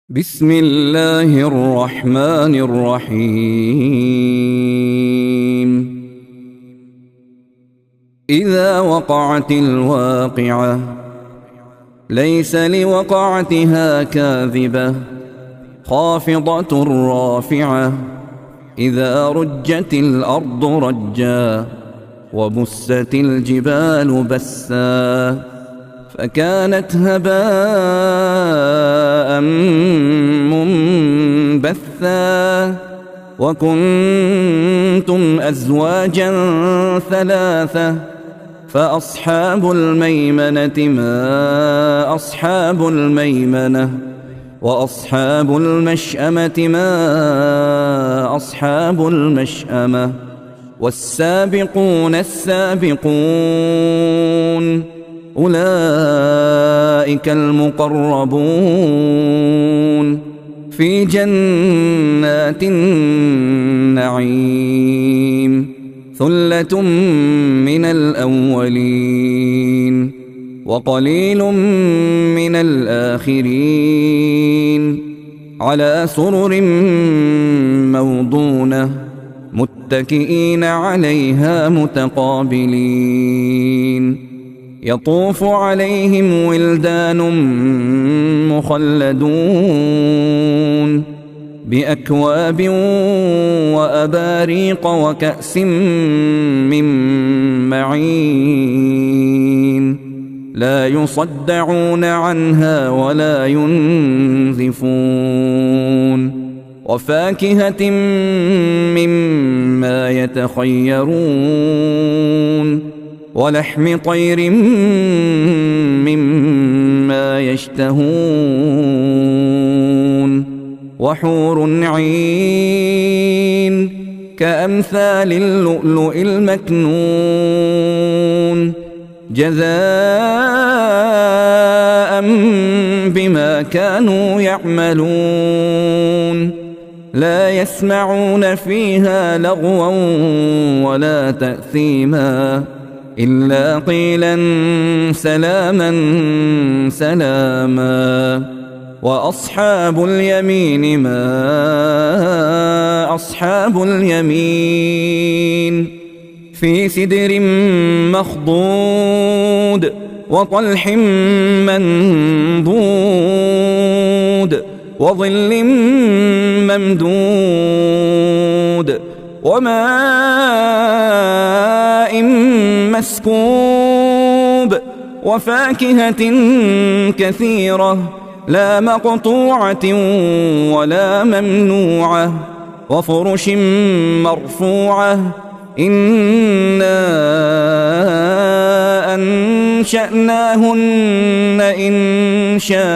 بسم الله الرحمن الرحيم. إذا وقعت الواقعة ليس لوقعتها كاذبة خافضة رافعة إذا رجت الأرض رجا وبست الجبال بسا فكانت هباء منبثا وكنتم أزواجا ثلاثة فأصحاب الميمنة ما أصحاب الميمنة وأصحاب المشأمة ما أصحاب المشأمة والسابقون السابقون أولئك المقربون في جنات النعيم ثلة من الأولين وقليل من الآخرين على سرر موضونة متكئين عليها متقابلين يطوف عليهم ولدان مخلدون بأكواب وأباريق وكأس من معين لا يصدعون عنها ولا ينزفون وفاكهة مما يتخيرون ولحم طير مما يشتهون وحور عين كأمثال اللؤلؤ المكنون جزاء بما كانوا يعملون لا يسمعون فيها لغوا ولا تأثيما إلا قيلا سلاما سلاما وأصحاب اليمين ما أصحاب اليمين في سدر مخضود وطلح منضود وظل ممدود وماء مسكوب وفاكهة كثيرة لا مقطوعة ولا ممنوعة وفرش مرفوعة إنا أنشأناهن إنشاء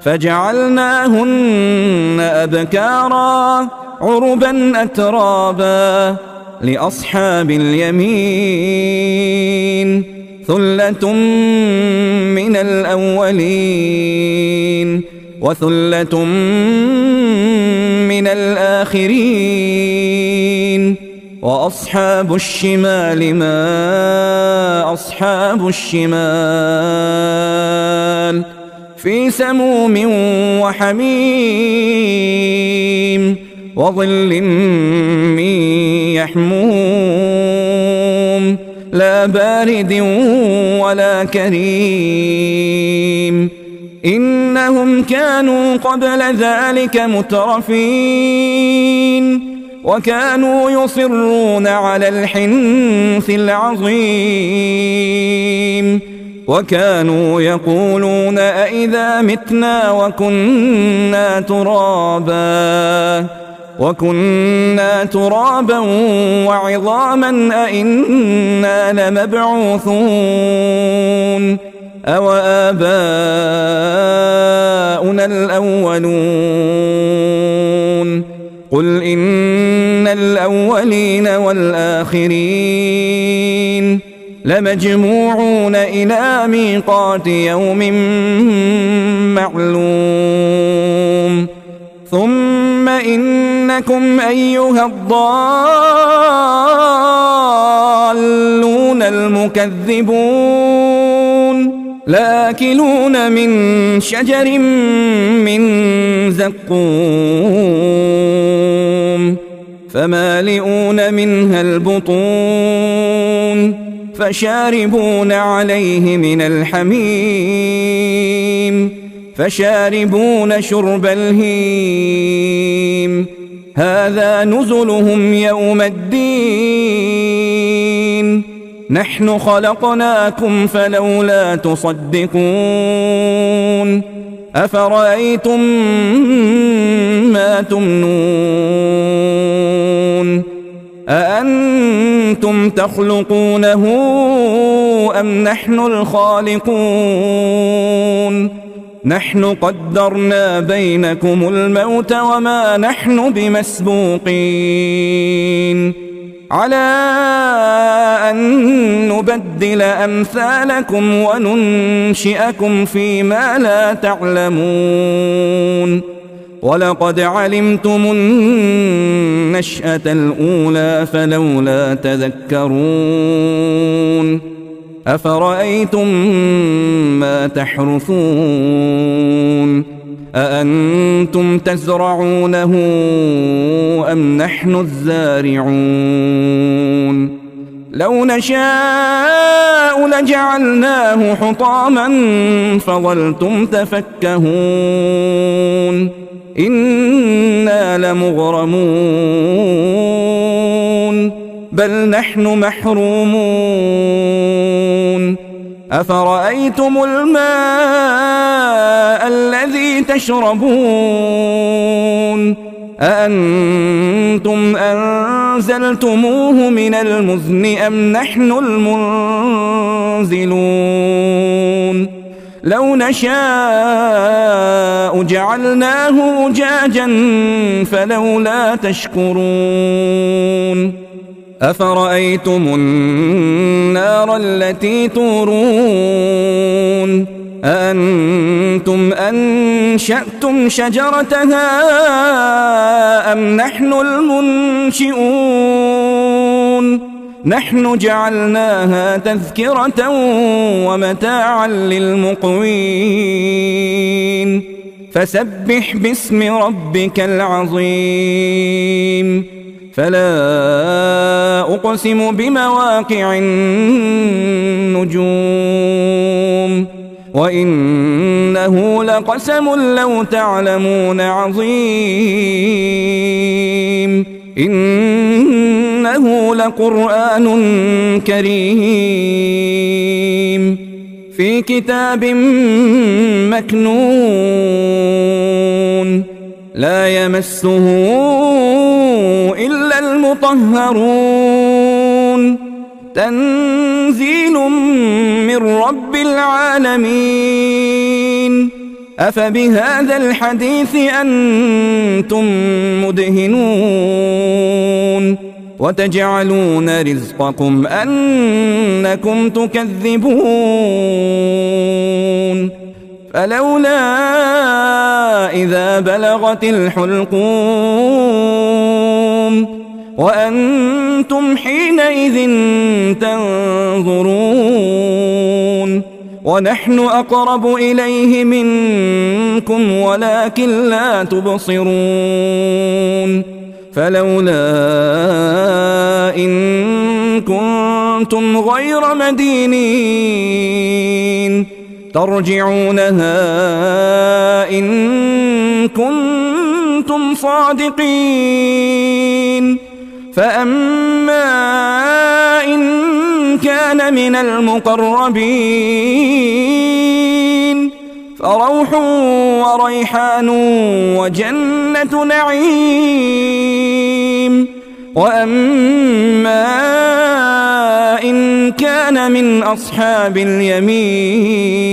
فجعلناهن أبكارا عربا أترابا لأصحاب اليمين ثلة من الأولين وثلة من الآخرين وأصحاب الشمال ما أصحاب الشمال في سموم وحميم وظل من يحموم لا بارد ولا كريم إنهم كانوا قبل ذلك مترفين وكانوا يصرون على الحنث العظيم وكانوا يقولون أئذا متنا وكنا ترابا وعظاما أئنا لمبعوثون أو آباؤنا الأولون قل إن الأولين والآخرين لمجموعون إلى ميقات يوم معلوم ثم إنكم أيها الضالون المكذبون لآكلون من شجر من زقوم فمالئون منها البطون فشاربون عليه من الحميم فشاربون شرب الهيم هذا نزلهم يوم الدين نحن خلقناكم فلولا تصدقون أفرأيتم ما تمنون أأنتم تخلقونه أم نحن الخالقون نحن قدرنا بينكم الموت وما نحن بمسبوقين على أن نبدل أمثالكم وننشئكم فيما لا تعلمون ولقد علمتم النشأة الأولى فلولا تذكرون أفرأيتم ما تحرثون أأنتم تزرعونه أم نحن الزارعون لو نشاء لجعلناه حطاما فظلتم تفكهون إنا لمغرمون بل نحن محرومون أفرأيتم الماء الذي تشربون أأنتم أنزلتموه من المزن أم نحن المنزلون لو نشاء جعلناه أجاجا فلولا تشكرون أفرأيتم النار التي تورون أأنتم أنشأتم شجرتها أم نحن المنشئون نحن جعلناها تذكرة ومتاعا للمقوين فسبح باسم ربك العظيم فلا أقسم بمواقع النجوم وإنه لقسم لو تعلمون عظيم إنه لقرآن كريم في كتاب مكنون لا يمسه إلا المطهرون تنزيل من رب العالمين أفبهذا الحديث أنتم مدهنون وتجعلون رزقكم أنكم تكذبون فلولا إذا بلغت الحلقوم وأنتم حينئذ تنظرون ونحن أقرب إليه منكم ولكن لا تبصرون فلولا إن كنتم غير مدينين ترجعونها إن كنتم صادقين فأما إن كان من المقربين فروح وريحان وجنة نعيم وأما إن كان من أصحاب اليمين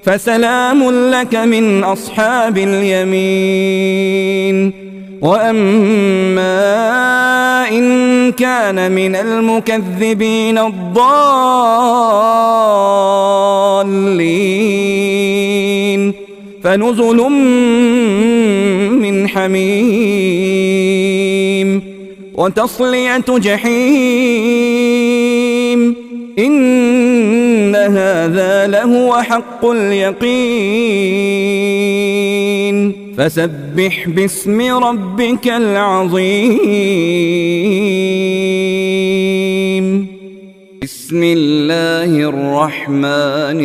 فسلام لك من أصحاب اليمين وأما إن كان من المكذبين الضالين فنزل من حميم وتصلية جحيم إن هذا لهو حق اليقين فسبح باسم ربك العظيم. بسم الله الرحمن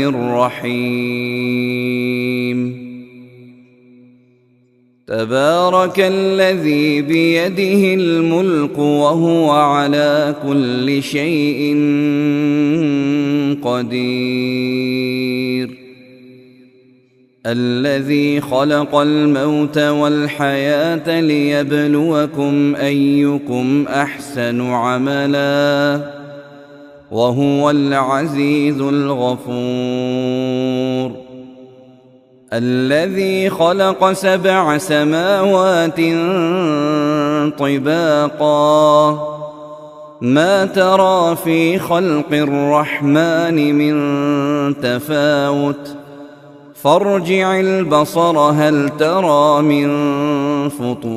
الرحيم. تبارك الذي بيده الملك وهو على كل شيء قدير. الذي خلق الموت والحياة ليبلوكم أيكم أحسن عملا وهو العزيز الغفور. الذي خلق 7 سماوات طباقا ما ترى في خلق الرحمن من تفاوت فارجع البصر هل ترى من فطور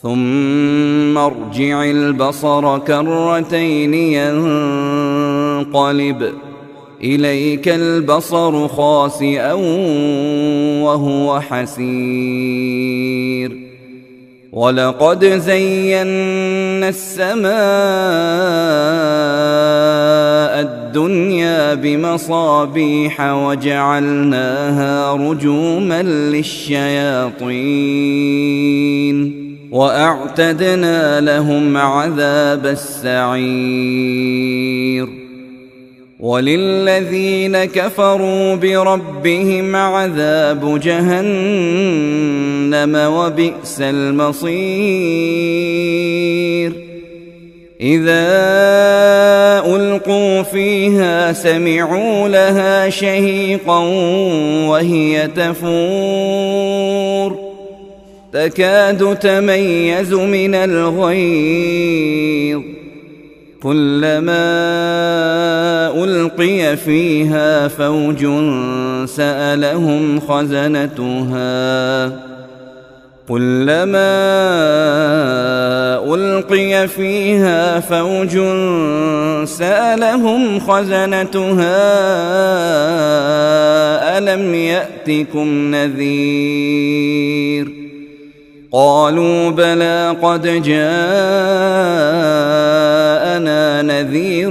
ثم ارجع البصر كرتين ينقلب إليك البصر خاسئا وهو حسير. ولقد زينا السماء الدنيا بمصابيح وجعلناها رجوما للشياطين وأعتدنا لهم عذاب السعير. وللذين كفروا بربهم عذاب جهنم وبئس المصير. إذا ألقوا فيها سمعوا لها شهيقا وهي تفور تكاد تميز من الغيظ كلما ألقي فيها فوج سألهم خزنتها ألم يأتكم نذير قالوا بلى قد جاءنا نذير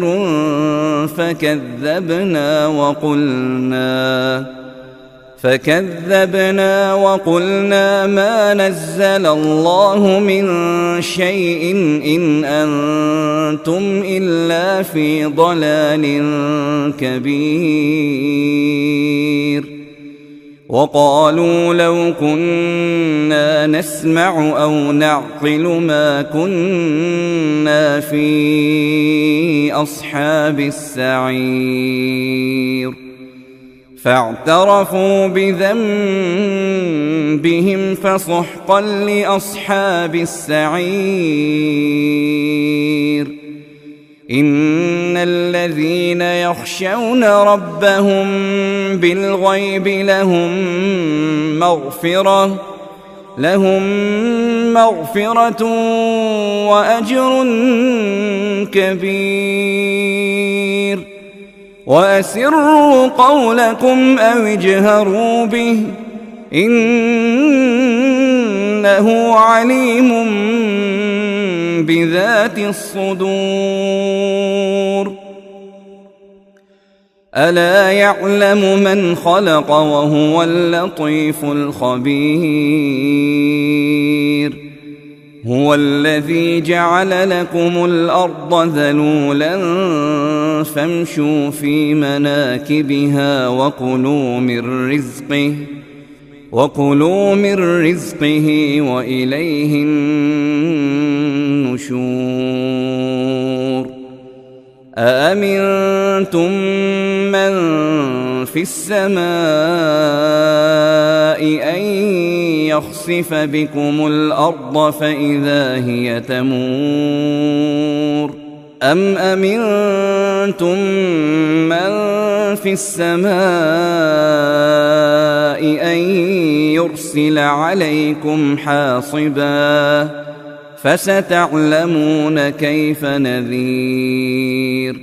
فكذبنا وقلنا ما نزل الله من شيء إن أنتم إلا في ضلال كبير. وقالوا لو كنا نسمع أو نعقل ما كنا في أصحاب السعير. فاعترفوا بذنبهم فسحقا لأصحاب السعير. إن الذين يخشون ربهم بالغيب لهم مغفرة وأجر كبير. وأسروا قولكم أو اجهروا به إنه عليم بذات الصدور. ألا يعلم من خلق وهو اللطيف الخبير. هو الذي جعل لكم الأرض ذلولا فامشوا في مناكبها وكلوا من رزقه وإليه النشور. أأمنتم من في السماء أن يخسف بكم الأرض فإذا هي تمور أم أمنتم من في السماء أن يرسل عليكم حاصبا فستعلمون كيف نذير.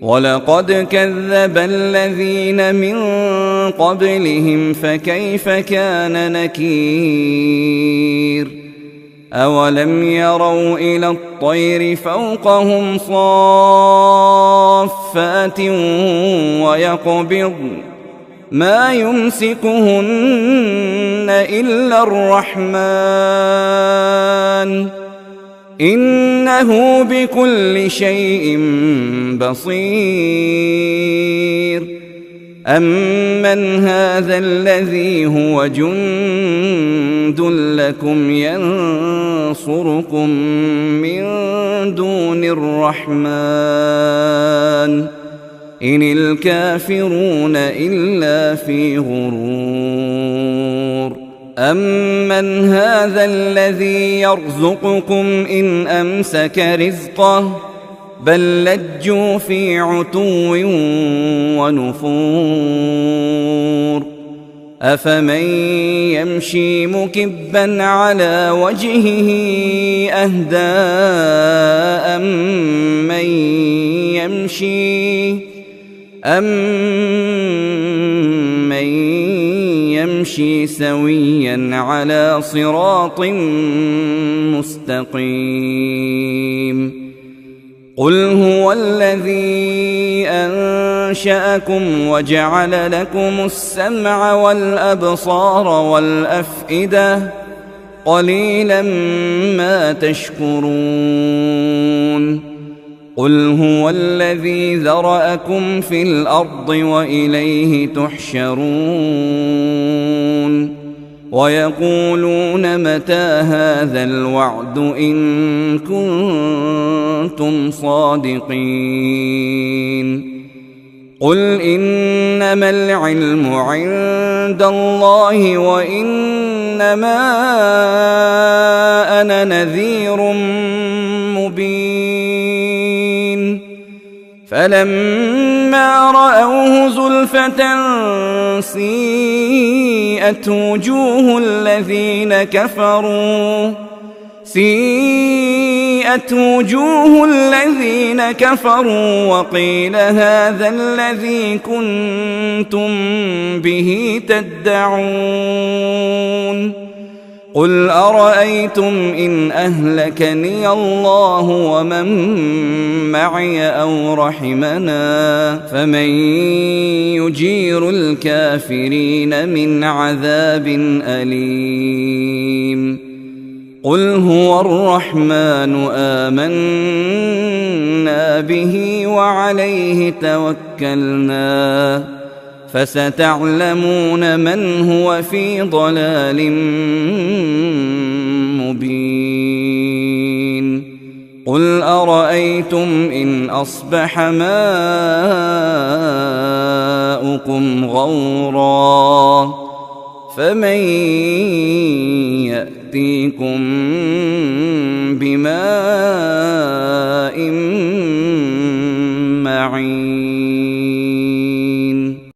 ولقد كذب الذين من قبلهم فكيف كان نكير أولم يروا إلى الطير فوقهم صافات ويقبضن ما يمسكهن إلا الرحمن إنه بكل شيء بصير أمن هذا الذي هو جند لكم ينصركم من دون الرحمن إن الكافرون إلا في غرور أمن هذا الذي يرزقكم إن أمسك رزقه بل لجوا في عتو ونفور أفمن يمشي مكبا على وجهه أهدى أمن يمشي سويا على صراط مستقيم قل هو الذي أنشأكم وجعل لكم السمع والأبصار والأفئدة قليلا ما تشكرون قل هو الذي ذرأكم في الأرض وإليه تحشرون ويقولون متى هذا الوعد إن كنتم صادقين قل إنما العلم عند الله وإنما أنا نذير مبين فلما رأوه زلفة سيئت وجوه الذين كفروا وقيل هذا الذي كنتم به تدعون قل أرأيتم إن أهلكني الله ومن معي أو رحمنا فمن يجير الكافرين من عذاب أليم قل هو الرحمن آمنا به وعليه توكلنا فستعلمون من هو في ضلال مبين قل أرأيتم إن أصبح ماؤكم غورا فمن يأتيكم بماء معين